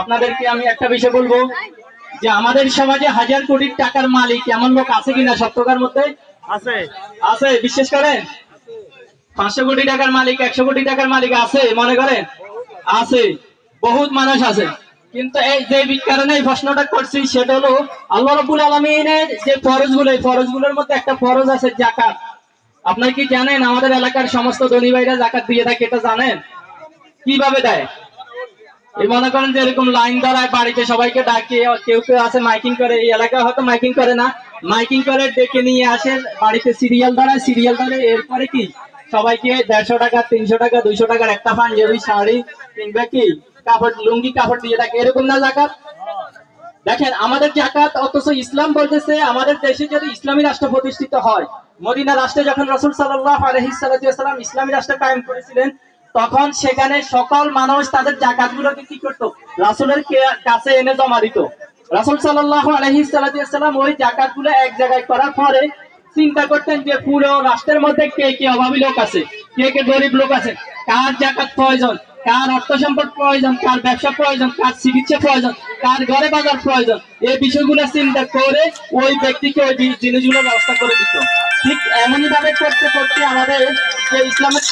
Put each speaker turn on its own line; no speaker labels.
আপনাদেরকে আমি একটা বিষয় বলবো যে আমাদের সমাজে হাজার কোটি টাকার মালিক এমন লোক আছে কিনা সত্যকার মধ্যে? আছে আছে বিশ্বাস করেন? 500 কোটি টাকার মালিক 100 কোটি টাকার মালিক আছে মনে করেন? আছে, বহুত মানুষ আছে। কিন্তু এই যে কারণে এই প্রশ্নটা করছি সেটা হলো আল্লাহ রাব্বুল আলামিনের যে ফরজগুলো, এই ফরজগুলোর মধ্যে একটা ফরজ আছে যাকাত। আপনারা কি জানেন আমাদের এলাকার সমস্ত ধনী ভাইরা যাকাত দিয়ে থাকে? এটা জানেন কিভাবে দেয়? এই মনে করেন যে এরকম লাইন ধরায় বাড়িতে সবাইকে ডাকে, কেউ কেউ আছে মাইকিং করে, এই এলাকায় হয়তো মাইকিং করে না, মাইকিং করে ডেকে নিয়ে আসে বাড়িতে, সিরিয়াল ধরায়, সিরিয়াল ধরে এরপরে কি সবাইকে 150 টাকা 300 টাকা 200 টাকার একটা পাঞ্জাবি শাড়ি কিংবা কি কাপড় লুঙ্গি কাপড় দিয়ে থাকে, এরকম না জাকাত? দেখেন আমাদের জাকাত, অথচ ইসলাম বলতেছে আমাদের দেশে যদি ইসলামী রাষ্ট্র প্রতিষ্ঠিত হয়, মদিনা রাষ্ট্রে যখন রাসূল সাল্লাল্লাহু আলাইহি সাল্লাম ইসলামী রাষ্ট্র কায়েম করেছিলেন, তখন সেখানে সকল মানুষ তাদের জাকাত গুলোকে কি করতো? রাসূলের কাছে এনে জমা দিত। রাসূল সাল্লাল্লাহু আলাইহি সাল্লাম ওই জাকাত গুলো এক জায়গায় করার পরে চিন্তা করতেন যে পুরো রাষ্ট্রের মধ্যে কে কে অভাবী লোক আছে, কে কে গরিব লোক আছে, কার জাকাত প্রয়োজন, কার অর্থ সম্পদ প্রয়োজন, কার ব্যবসা প্রয়োজন, কার চিকিৎসা প্রয়োজন, কার ঘরে বাজার প্রয়োজন, এই বিষয়গুলো চিন্তা করে ওই ব্যক্তিকে ওই জিনিসগুলোর ব্যবস্থা করে দিত। ঠিক এমনই ভাবে করতে করতে আমাদের যে ইসলামের